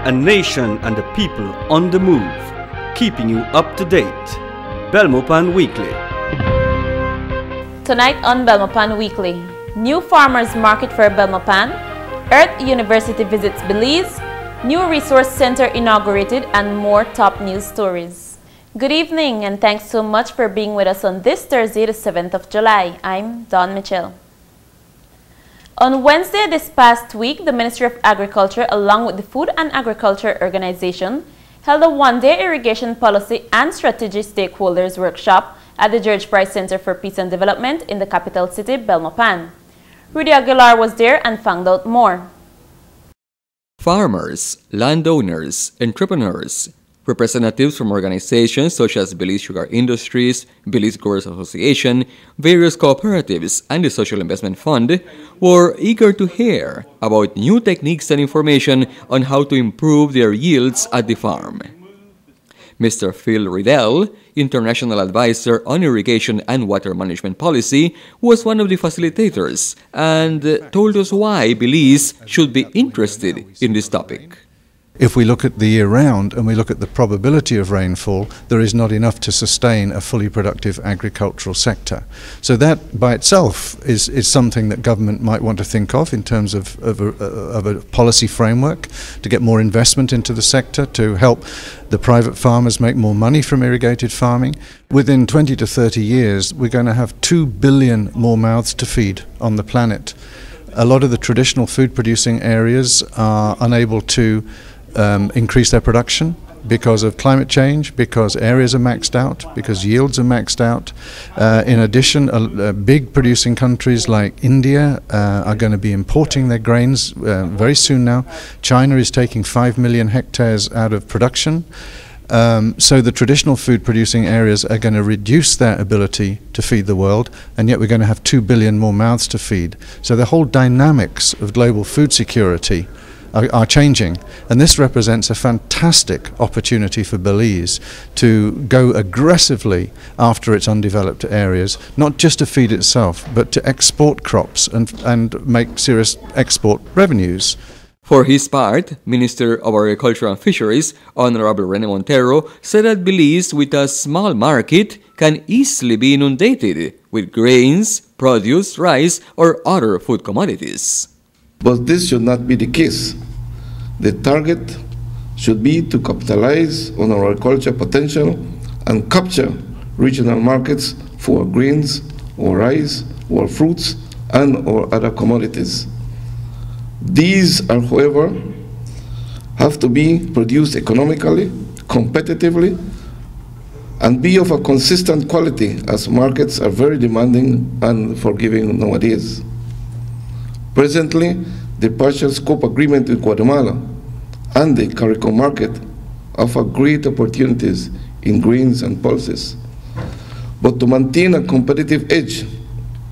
A nation and the people on the move, keeping you up to date. Belmopan Weekly. Tonight on Belmopan Weekly, new farmers market for Belmopan, Earth University visits Belize, new resource center inaugurated, and more top news stories. Good evening and thanks so much for being with us on this Thursday, the 7th of July. I'm Dawn Mitchell. On Wednesday this past week, the Ministry of Agriculture, along with the Food and Agriculture Organization, held a one-day irrigation policy and strategy stakeholders workshop at the George Price Center for Peace and Development in the capital city, Belmopan. Rudy Aguilar was there and found out more. Farmers, landowners, entrepreneurs, representatives from organizations such as Belize Sugar Industries, Belize Growers Association, various cooperatives, and the Social Investment Fund were eager to hear about new techniques and information on how to improve their yields at the farm. Mr. Phil Riddell, International Advisor on Irrigation and Water Management Policy, was one of the facilitators and told us why Belize should be interested in this topic. If we look at the year round and we look at the probability of rainfall, there is not enough to sustain a fully productive agricultural sector. So that by itself is something that government might want to think of in terms of a policy framework to get more investment into the sector, to help the private farmers make more money from irrigated farming. Within 20 to 30 years, we're going to have 2 billion more mouths to feed on the planet. A lot of the traditional food producing areas are unable to increase their production because of climate change, because areas are maxed out, because yields are maxed out. In addition, big producing countries like India are going to be importing their grains very soon now. China is taking 5 million hectares out of production. So the traditional food producing areas are going to reduce their ability to feed the world, and yet we're going to have 2 billion more mouths to feed. So the whole dynamics of global food security are changing, and this represents a fantastic opportunity for Belize to go aggressively after its undeveloped areas, not just to feed itself, but to export crops and make serious export revenues. For his part, Minister of Agriculture and Fisheries, Honorable Rene Montero, said that Belize, with a small market, can easily be inundated with grains, produce, rice, or other food commodities. But this should not be the case. The target should be to capitalize on our agriculture potential and capture regional markets for grains or rice or fruits and or other commodities. These are, however, have to be produced economically, competitively, and be of a consistent quality, as markets are very demanding and forgiving nowadays. Presently, the partial scope agreement with Guatemala and the CARICOM market offer great opportunities in grains and pulses. But to maintain a competitive edge,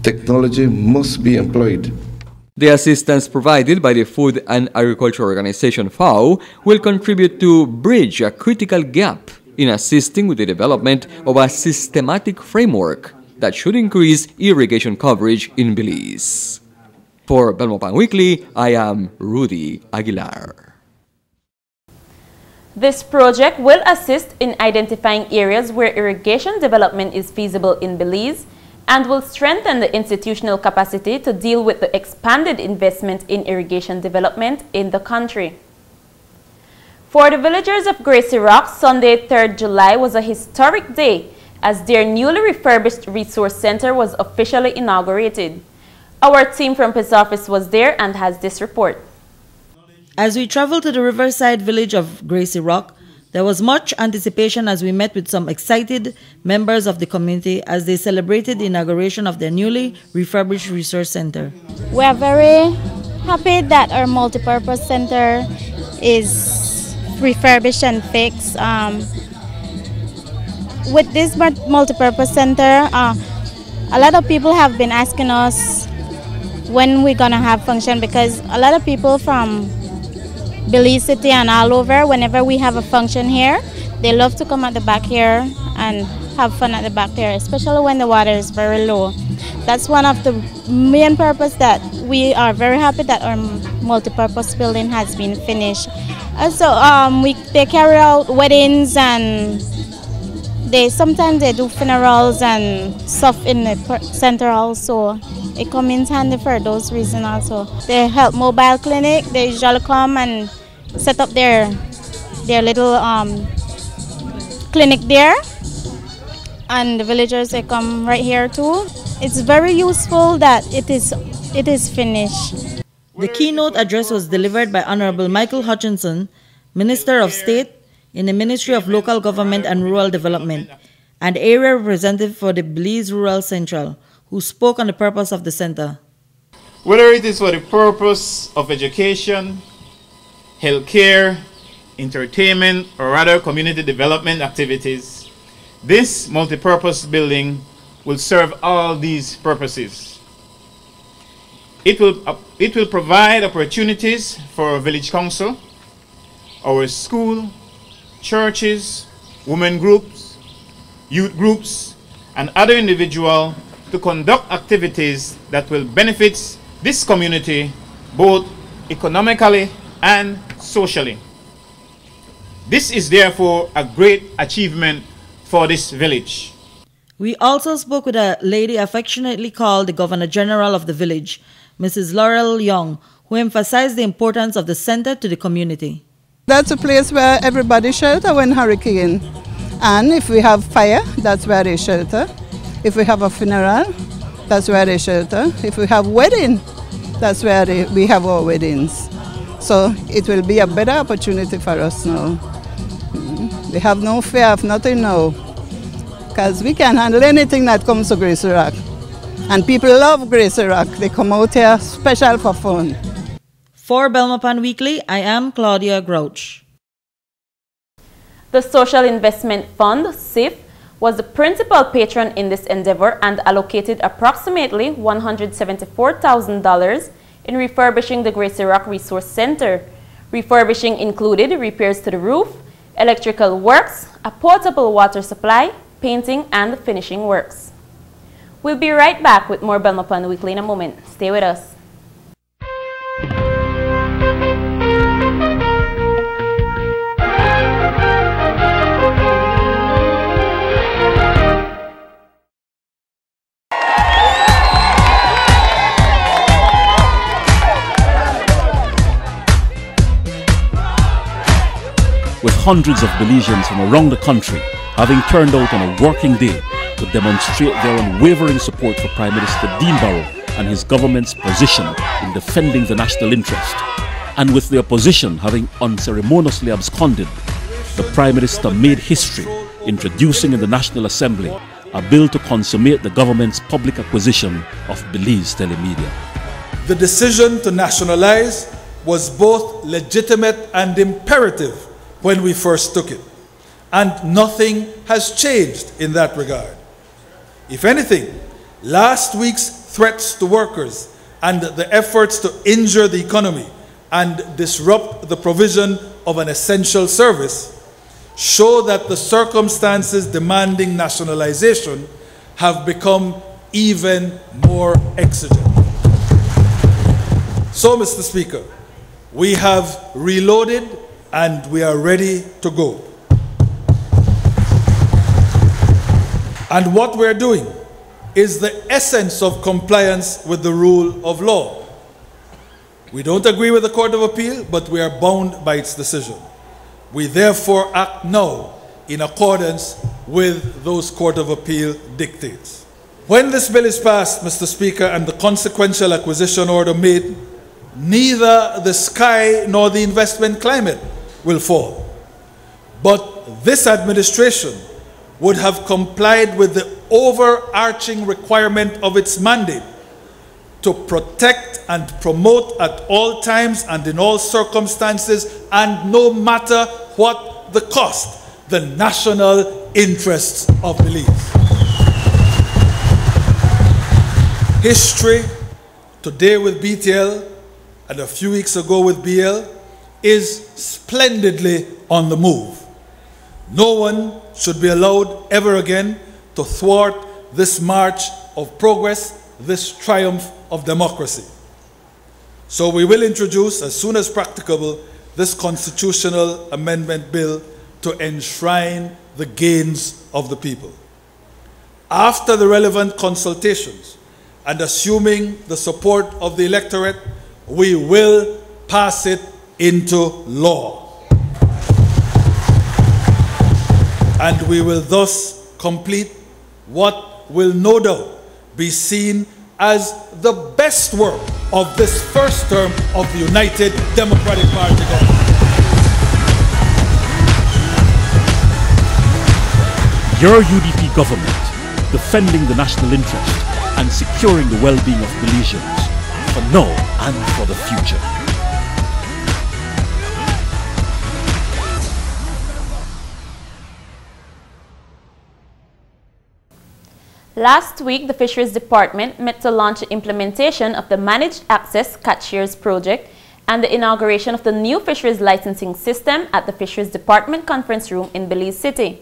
technology must be employed. The assistance provided by the Food and Agriculture Organization FAO will contribute to bridge a critical gap in assisting with the development of a systematic framework that should increase irrigation coverage in Belize. For Belmopan Weekly, I am Rudy Aguilar. This project will assist in identifying areas where irrigation development is feasible in Belize and will strengthen the institutional capacity to deal with the expanded investment in irrigation development in the country. For the villagers of Gracie Rock, Sunday, 3rd July was a historic day as their newly refurbished resource center was officially inaugurated. Our team from Peace Office was there and has this report. As we traveled to the riverside village of Gracie Rock, there was much anticipation as we met with some excited members of the community as they celebrated the inauguration of their newly refurbished resource center. We are very happy that our multipurpose center is refurbished and fixed. With this multipurpose center, a lot of people have been asking us when we're gonna have function, because a lot of people from Belize City and all over, whenever we have a function here, they love to come at the back here and have fun at the back here, especially when the water is very low. That's one of the main purpose that we are very happy that our multipurpose building has been finished. Also, they carry out weddings, and sometimes they do funerals and stuff in the center also. It comes in handy for those reasons also. They help mobile clinic. They usually come and set up their little clinic there, and the villagers, they come right here too. It's very useful that it is finished. The keynote address was delivered by Honorable Michael Hutchinson, Minister of State in the Ministry of Local Government and Rural Development, and area representative for the Belize Rural Central, who spoke on the purpose of the center. Whether it is for the purpose of education, healthcare, entertainment, or other community development activities, this multipurpose building will serve all these purposes. It will provide opportunities for our village council, our school, churches, women groups, youth groups, and other individuals to conduct activities that will benefit this community both economically and socially. This is therefore a great achievement for this village. We also spoke with a lady affectionately called the Governor General of the village, Mrs. Laurel Young, who emphasized the importance of the center to the community. That's a place where everybody shelter when hurricane. And if we have fire, that's where they shelter. If we have a funeral, that's where they shelter. If we have wedding, that's where we have our weddings. So it will be a better opportunity for us now. We have no fear of nothing now, because we can handle anything that comes to Gracie Rock. And people love Gracie Rock. They come out here special for fun. For Belmopan Weekly, I am Claudia Grouch. The Social Investment Fund, SIF, was the principal patron in this endeavor and allocated approximately $174,000 in refurbishing the Gracie Rock Resource Center. Refurbishing included repairs to the roof, electrical works, a potable water supply, painting, and finishing works. We'll be right back with more Belmopan Weekly in a moment. Stay with us. With hundreds of Belizeans from around the country having turned out on a working day to demonstrate their unwavering support for Prime Minister Dean Barrow and his government's position in defending the national interest, and with the opposition having unceremoniously absconded, the Prime Minister made history introducing in the National Assembly a bill to consummate the government's public acquisition of Belize Telemedia. The decision to nationalize was both legitimate and imperative when we first took it, and nothing has changed in that regard. If anything, last week's threats to workers and the efforts to injure the economy and disrupt the provision of an essential service show that the circumstances demanding nationalization have become even more exigent. So, Mr. Speaker, we have reloaded and we are ready to go. And what we're doing is the essence of compliance with the rule of law. We don't agree with the Court of Appeal, but we are bound by its decision. We therefore act now in accordance with those Court of Appeal dictates. When this bill is passed, Mr. Speaker, and the consequential acquisition order made, neither the sky nor the investment climate will fall. But this administration would have complied with the overarching requirement of its mandate to protect and promote at all times and in all circumstances and no matter what the cost, the national interests of Belize. History today with BTL and a few weeks ago with BL is splendidly on the move. No one should be allowed ever again to thwart this march of progress, this triumph of democracy. So we will introduce, as soon as practicable, this constitutional amendment bill to enshrine the gains of the people. After the relevant consultations and assuming the support of the electorate, we will pass it into law. And we will thus complete what will no doubt be seen as the best work of this first term of the United Democratic Party government. Your UDP government, defending the national interest and securing the well-being of Belizeans for now and for the future. Last week, the Fisheries Department met to launch the implementation of the Managed Access Catch-Shears project and the inauguration of the new fisheries licensing system at the Fisheries Department Conference Room in Belize City.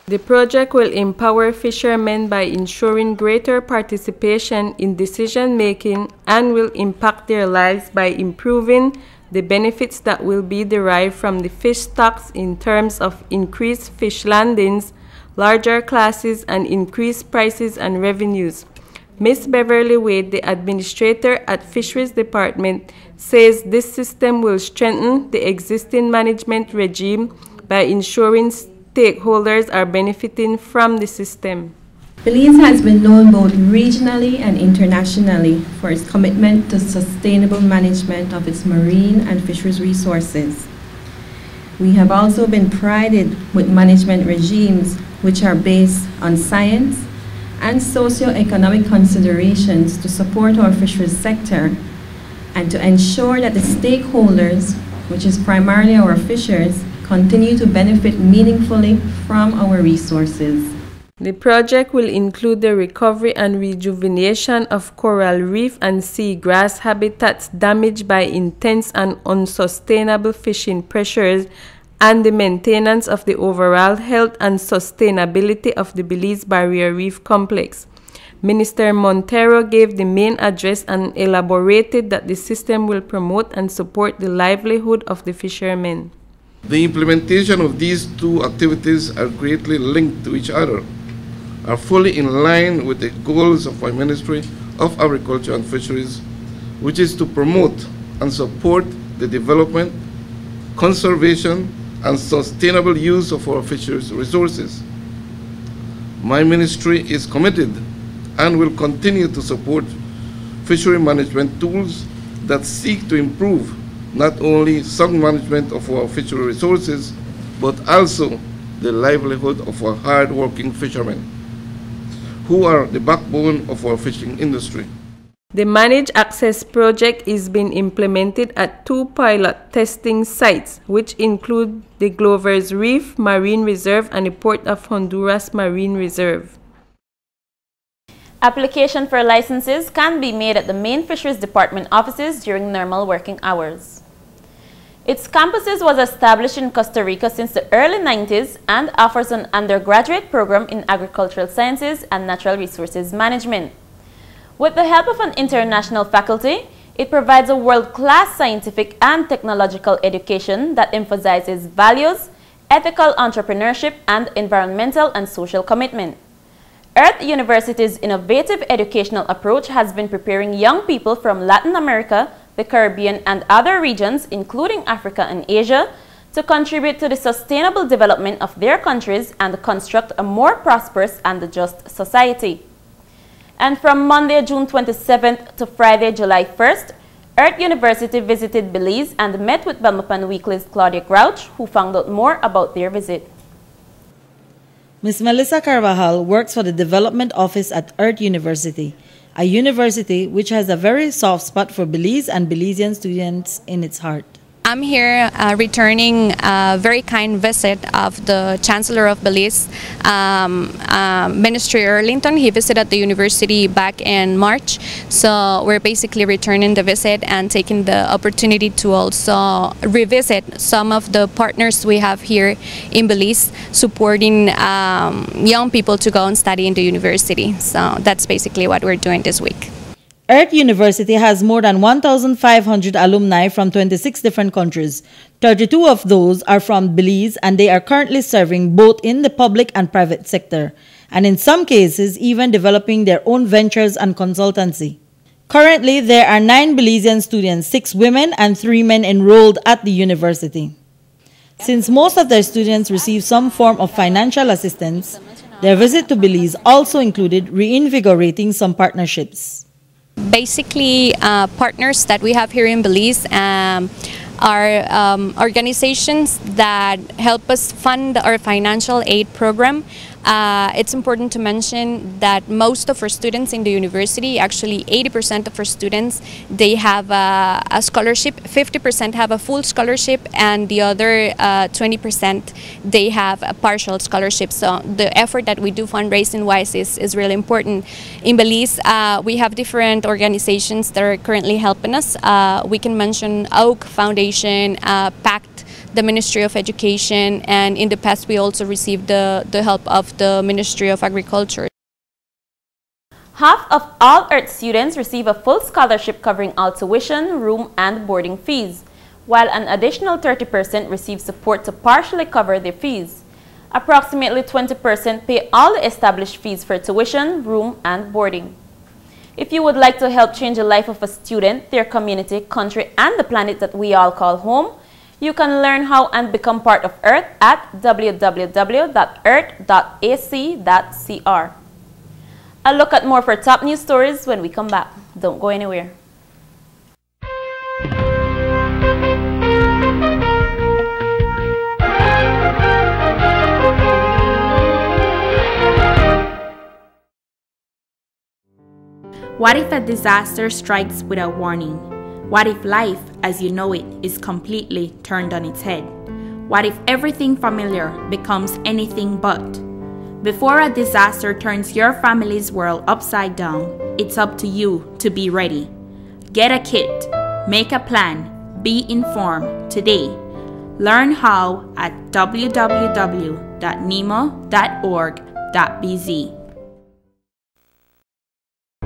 The project will empower fishermen by ensuring greater participation in decision-making and will impact their lives by improving the benefits that will be derived from the fish stocks in terms of increased fish landings, larger classes, and increased prices and revenues. Ms. Beverly Wade, the administrator at Fisheries Department, says this system will strengthen the existing management regime by ensuring stakeholders are benefiting from the system. Belize has been known both regionally and internationally for its commitment to sustainable management of its marine and fisheries resources. We have also been prided with management regimes which are based on science and socio-economic considerations to support our fisheries sector and to ensure that the stakeholders, which is primarily our fishers, continue to benefit meaningfully from our resources. The project will include the recovery and rejuvenation of coral reef and seagrass habitats damaged by intense and unsustainable fishing pressures and the maintenance of the overall health and sustainability of the Belize Barrier Reef Complex. Minister Montero gave the main address and elaborated that the system will promote and support the livelihood of the fishermen. The implementation of these two activities are greatly linked to each other, are fully in line with the goals of our Ministry of Agriculture and Fisheries, which is to promote and support the development, conservation, and sustainable use of our fisheries resources. My ministry is committed and will continue to support fishery management tools that seek to improve not only sound management of our fishery resources, but also the livelihood of our hard-working fishermen, who are the backbone of our fishing industry. The Managed Access project is being implemented at 2 pilot testing sites, which include the Glover's Reef Marine Reserve and the Port of Honduras Marine Reserve. Application for licenses can be made at the main Fisheries Department offices during normal working hours. Its campuses was established in Costa Rica since the early 90s and offers an undergraduate program in agricultural sciences and natural resources management. With the help of an international faculty, it provides a world-class scientific and technological education that emphasizes values, ethical entrepreneurship, and environmental and social commitment. Earth University's innovative educational approach has been preparing young people from Latin America, the Caribbean, and other regions, including Africa and Asia, to contribute to the sustainable development of their countries and construct a more prosperous and just society. And from Monday, June 27th to Friday, July 1st, Earth University visited Belize and met with Belmopan Weekly's Claudia Grouch, who found out more about their visit. Ms. Melissa Carvajal works for the Development Office at Earth University, a university which has a very soft spot for Belize and Belizean students in its heart. I'm here returning a very kind visit of the Chancellor of Belize, Minister Erlington. He visited the university back in March, so we're basically returning the visit and taking the opportunity to also revisit some of the partners we have here in Belize, supporting young people to go and study in the university. So that's basically what we're doing this week. Earth University has more than 1,500 alumni from 26 different countries. 32 of those are from Belize, and they are currently serving both in the public and private sector, and in some cases even developing their own ventures and consultancy. Currently, there are 9 Belizean students, 6 women and 3 men enrolled at the university. Since most of their students receive some form of financial assistance, their visit to Belize also included reinvigorating some partnerships. Basically, partners that we have here in Belize are organizations that help us fund our financial aid program. It's important to mention that most of our students in the university, actually 80% of our students, they have a scholarship. 50% have a full scholarship, and the other 20% they have a partial scholarship. So the effort that we do fundraising-wise is really important. In Belize, we have different organizations that are currently helping us. We can mention Oak Foundation, PACT, the Ministry of Education, and in the past we also received the help of the Ministry of Agriculture. Half of all Earth students receive a full scholarship covering all tuition, room, and boarding fees, while an additional 30% receive support to partially cover their fees. Approximately 20% pay all the established fees for tuition, room, and boarding. If you would like to help change the life of a student, their community, country, and the planet that we all call home, you can learn how and become part of Earth at www.earth.ac.cr. I'll look at more for top news stories when we come back. Don't go anywhere. What if a disaster strikes without warning? What if life, as you know it, is completely turned on its head? What if everything familiar becomes anything but? Before a disaster turns your family's world upside down, it's up to you to be ready. Get a kit, make a plan, be informed today. Learn how at www.nemo.org.bz.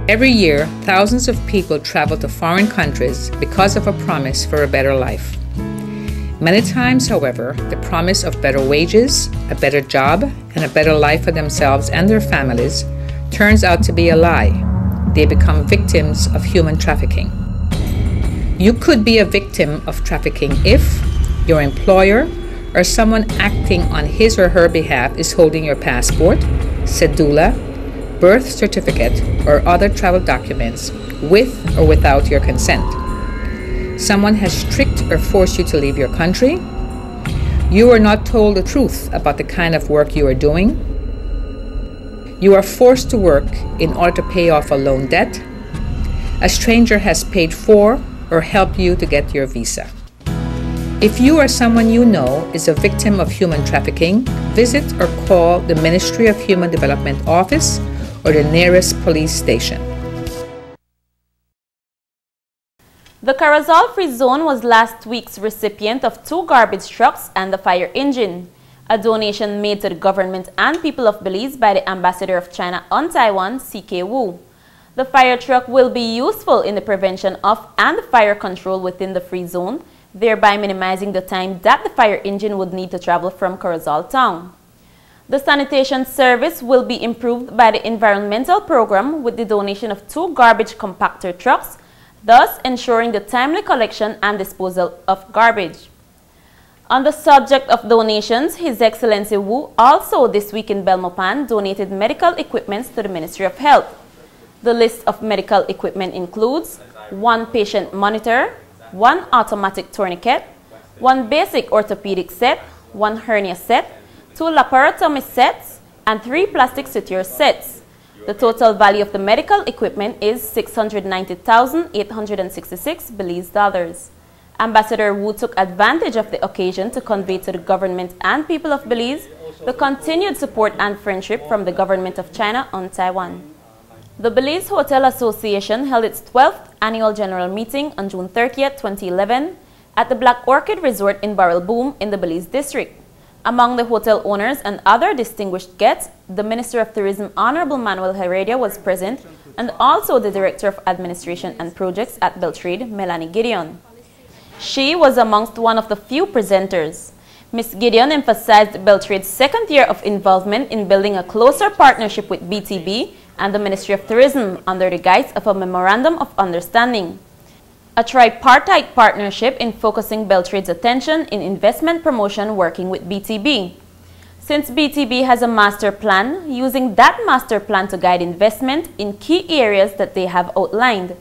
Every year, thousands of people travel to foreign countries because of a promise for a better life. Many times, however, the promise of better wages, a better job, and a better life for themselves and their families turns out to be a lie. They become victims of human trafficking. You could be a victim of trafficking if your employer or someone acting on his or her behalf is holding your passport, cedula, birth certificate, or other travel documents with or without your consent. Someone has tricked or forced you to leave your country. You are not told the truth about the kind of work you are doing. You are forced to work in order to pay off a loan debt. A stranger has paid for or helped you to get your visa. If you or someone you know is a victim of human trafficking, visit or call the Ministry of Human Development Office or the nearest police station. The Carazal Free Zone was last week's recipient of 2 garbage trucks and a fire engine, a donation made to the government and people of Belize by the Ambassador of China on Taiwan, C.K. Wu. The fire truck will be useful in the prevention of and fire control within the free zone, thereby minimizing the time that the fire engine would need to travel from Carazal town. The sanitation service will be improved by the environmental program with the donation of 2 garbage compactor trucks, thus ensuring the timely collection and disposal of garbage. On the subject of donations, His Excellency Wu also this week in Belmopan donated medical equipment to the Ministry of Health. The list of medical equipment includes 1 patient monitor, 1 automatic tourniquet, 1 basic orthopedic set, 1 hernia set, 2 laparotomy sets, and 3 plastic suture sets. The total value of the medical equipment is $690,866 Belize dollars. Ambassador Wu took advantage of the occasion to convey to the government and people of Belize the continued support and friendship from the government of China on Taiwan. The Belize Hotel Association held its 12th annual general meeting on June 30th, 2011 at the Black Orchid Resort in Barrel Boom in the Belize district. Among the hotel owners and other distinguished guests, the Minister of Tourism Honorable Manuel Heredia was present, and also the Director of Administration and Projects at Beltrade, Melanie Gideon. She was amongst one of the few presenters. Ms. Gideon emphasized Beltrade's second year of involvement in building a closer partnership with BTB and the Ministry of Tourism under the guise of a Memorandum of Understanding, a tripartite partnership in focusing Beltrade's attention in investment promotion working with BTB. Since BTB has a master plan, using that master plan to guide investment in key areas that they have outlined.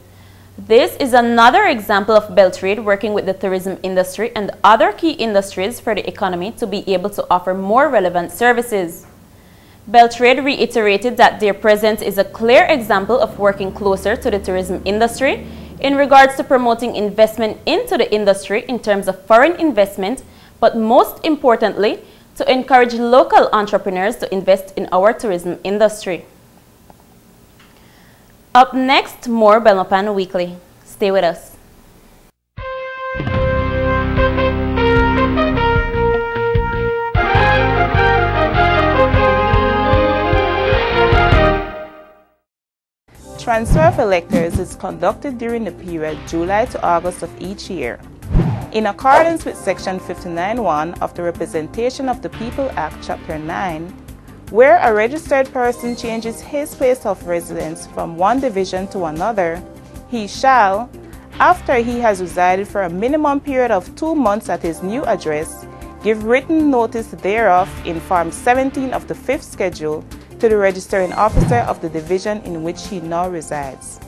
This is another example of Beltrade working with the tourism industry and other key industries for the economy to be able to offer more relevant services. Beltrade reiterated that their presence is a clear example of working closer to the tourism industry in regards to promoting investment into the industry in terms of foreign investment, but most importantly, to encourage local entrepreneurs to invest in our tourism industry. Up next, more Belmopan Weekly. Stay with us. Transfer of electors is conducted during the period July to August of each year. In accordance with Section 59(1) of the Representation of the People Act, Chapter 9, where a registered person changes his place of residence from one division to another, he shall, after he has resided for a minimum period of 2 months at his new address, give written notice thereof in Form 17 of the 5th Schedule to the registering officer of the division in which he now resides.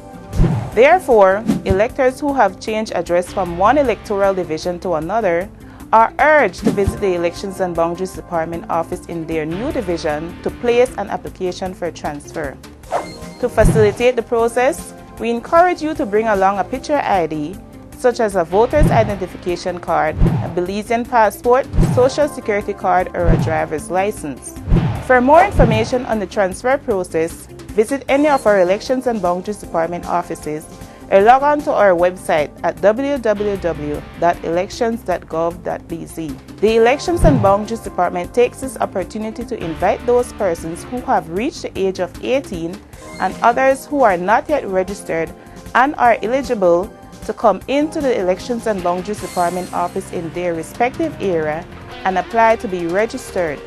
Therefore, electors who have changed address from one electoral division to another are urged to visit the Elections and Boundaries Department office in their new division to place an application for transfer. To facilitate the process, we encourage you to bring along a picture ID, such as a voter's identification card, a Belizean passport, social security card, or a driver's license. For more information on the transfer process, visit any of our Elections and Boundaries Department offices or log on to our website at www.elections.gov.bz. The Elections and Boundaries Department takes this opportunity to invite those persons who have reached the age of 18 and others who are not yet registered and are eligible to come into the Elections and Boundaries Department office in their respective area and apply to be registered.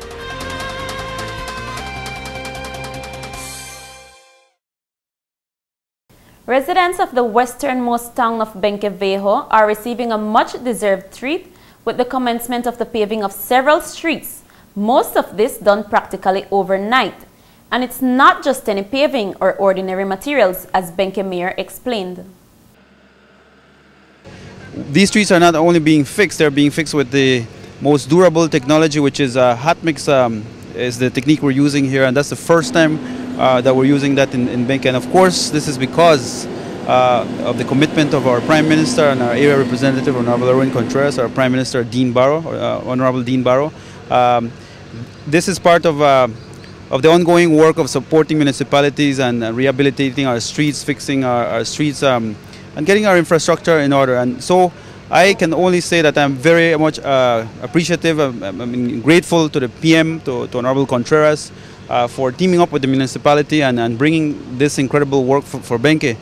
Residents of the westernmost town of Benque Viejo are receiving a much-deserved treat with the commencement of the paving of several streets, most of this done practically overnight. And it's not just any paving or ordinary materials, as Benque Mayor explained. These streets are not only being fixed, they're being fixed with the most durable technology, which is hot mix is the technique we're using here, and that's the first time that we're using that in Benque. And of course, this is because of the commitment of our Prime Minister and our area representative, Honorable Erwin Contreras, our Prime Minister, Dean Barrow, Honorable Dean Barrow. This is part of the ongoing work of supporting municipalities and rehabilitating our streets, fixing our streets, and getting our infrastructure in order. And so I can only say that I'm very much appreciative, I'm grateful to the PM, to Honorable Contreras, for teaming up with the municipality and bringing this incredible work for Benque.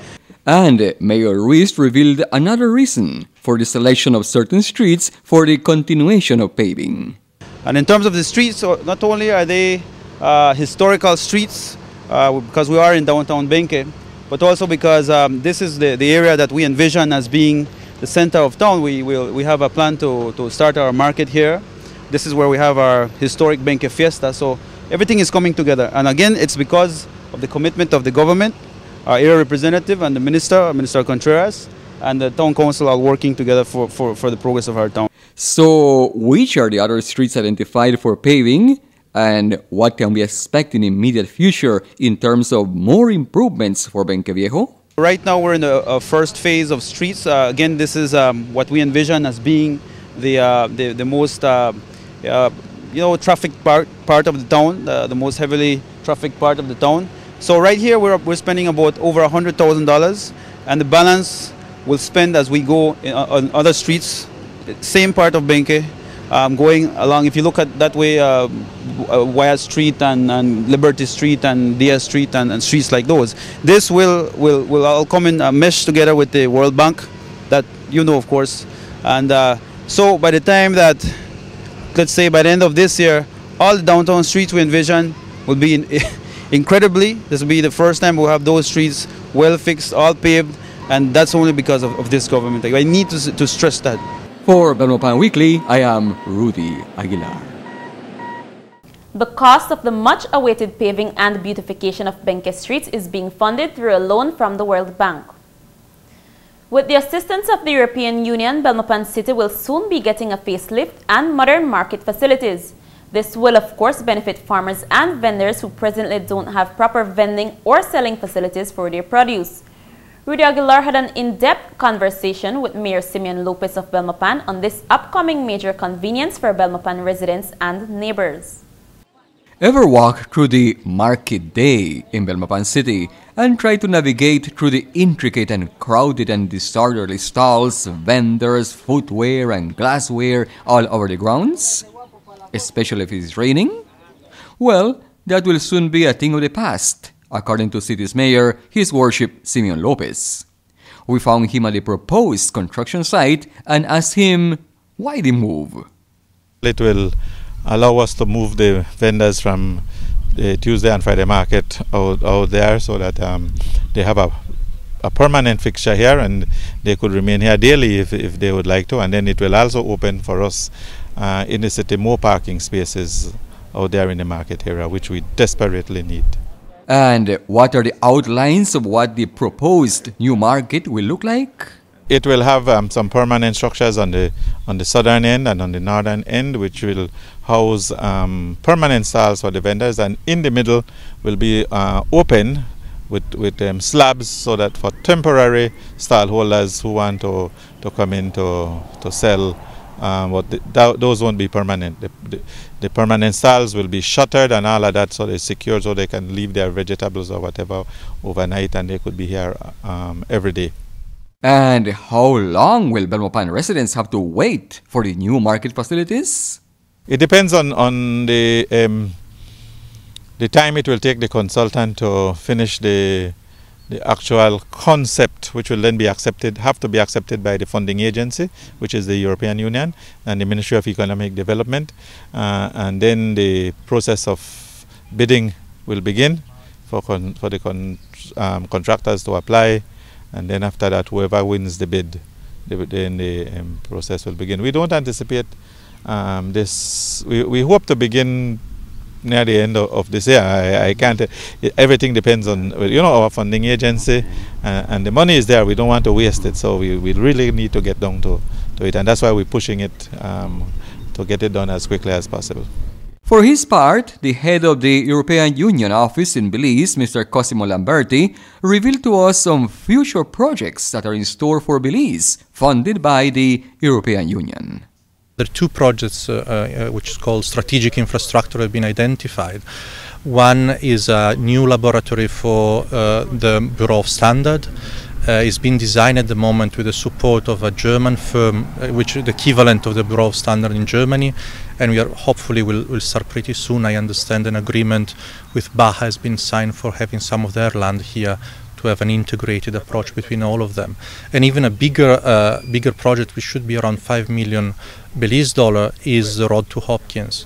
And Mayor Ruiz revealed another reason for the selection of certain streets for the continuation of paving. And in terms of the streets, not only are they historical streets, because we are in downtown Benque, but also because this is the area that we envision as being the center of town. We have a plan to start our market here. This is where we have our historic Benque Fiesta. So everything is coming together. And again, it's because of the commitment of the government, our area representative and the minister, Minister Contreras, and the town council are working together for the progress of our town. So, which are the other streets identified for paving? And what can we expect in the immediate future in terms of more improvements for Benque Viejo? Right now we're in the first phase of streets. Again, this is what we envision as being the most traffic part of the town, the most heavily trafficked part of the town. So right here we're spending about over $100,000, and the balance we'll spend as we go on other streets, same part of Benque, going along. If you look at that way, Wyatt Street and Liberty Street and Diaz Street and streets like those, this will all come in mesh together with the World Bank, that you know, of course. And so by the time that, let's say by the end of this year, all the downtown streets we envision will be incredibly, this will be the first time we'll have those streets well fixed, all paved, and that's only because of this government. I need to stress that. For Belmopan Weekly, I am Rudy Aguilar. The cost of the much-awaited paving and beautification of Benke streets is being funded through a loan from the World Bank. With the assistance of the European Union, Belmopan City will soon be getting a facelift and modern market facilities. This will of course benefit farmers and vendors who presently don't have proper vending or selling facilities for their produce. Rudy Aguilar had an in-depth conversation with Mayor Simeon Lopez of Belmopan on this upcoming major convenience for Belmopan residents and neighbors. Ever walk through the Market Day in Belmopan City and try to navigate through the intricate and crowded and disorderly stalls, vendors, footwear and glassware all over the grounds? Especially if it is raining? Well, that will soon be a thing of the past, according to city's mayor, His Worship Simeon Lopez. We found him at the proposed construction site and asked him why the move. It will allow us to move the vendors from the Tuesday and Friday market out there so that they have a permanent fixture here and they could remain here daily if they would like to. And then it will also open for us in the city more parking spaces out there in the market area, which we desperately need. And what are the outlines of what the proposed new market will look like? It will have some permanent structures on the southern end and on the northern end, which will house permanent stalls for the vendors, and in the middle will be open with slabs so that for temporary stall holders who want to come in to sell, those won't be permanent. The permanent stalls will be shuttered and all of that, so they're secure, so they can leave their vegetables or whatever overnight, and they could be here every day. And how long will Belmopan residents have to wait for the new market facilities? It depends on the time it will take the consultant to finish the actual concept, which will then have to be accepted by the funding agency, which is the European Union and the Ministry of Economic Development, and then the process of bidding will begin for the contractors to apply, and then after that, whoever wins the bid, then the process will begin. We don't anticipate this. We hope to begin near the end of this year. I can't. Everything depends on our funding agency, and the money is there. We don't want to waste it, so we really need to get down to it, and that's why we're pushing it to get it done as quickly as possible. For his part, the head of the European Union office in Belize, Mr. Cosimo Lamberti, revealed to us some future projects that are in store for Belize, funded by the European Union. There are two projects which is called strategic infrastructure have been identified. One is a new laboratory for the Bureau of Standard. It's been designed at the moment with the support of a German firm, which is the equivalent of the Bureau of Standard in Germany, and we are hopefully will start pretty soon. I understand an agreement with Baja has been signed for having some of their land here to have an integrated approach between all of them. And even a bigger project, which should be around $5 million Belize dollar, is the road to Hopkins.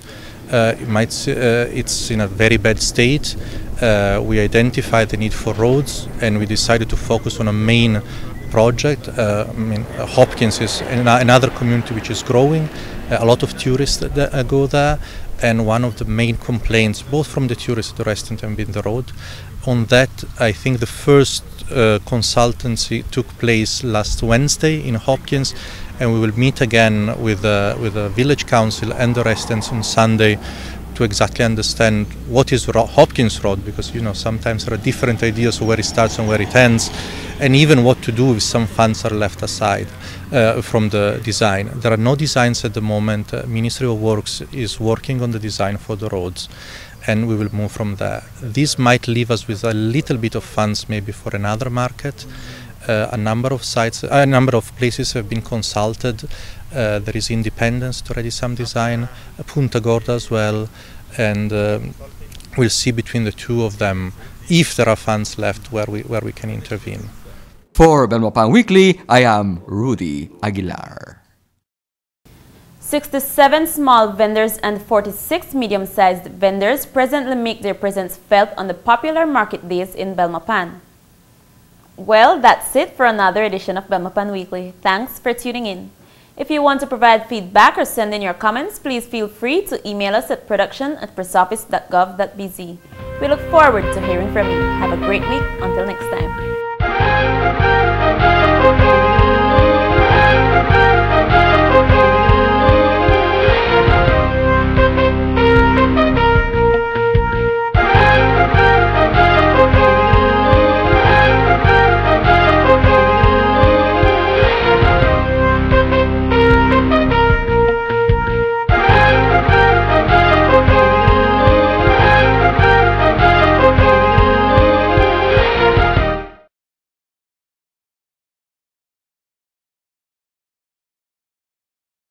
It's in a very bad state. We identified the need for roads, and we decided to focus on a main project. Hopkins is another community which is growing. A lot of tourists that go there, and one of the main complaints, both from the tourists and the residents, have been the road. On that, I think the first consultancy took place last Wednesday in Hopkins, and we will meet again with the village council and the residents on Sunday to exactly understand what is Hopkins Road, because sometimes there are different ideas of where it starts and where it ends, and even what to do if some funds are left aside from the design. There are no designs at the moment. Ministry of Works is working on the design for the roads, and we will move from there. This might leave us with a little bit of funds maybe for another market, A number of sites, a number of places have been consulted. There is Independence to ready some design, Punta Gorda as well, and we'll see between the two of them if there are funds left where we can intervene. For Belmopan Weekly, I am Rudy Aguilar. 67 small vendors and 46 medium-sized vendors presently make their presence felt on the popular market days in Belmopan. Well, that's it for another edition of Belmopan Weekly. Thanks for tuning in. If you want to provide feedback or send in your comments, please feel free to email us at production@pressoffice.gov.bz. We look forward to hearing from you. Have a great week. Until next time.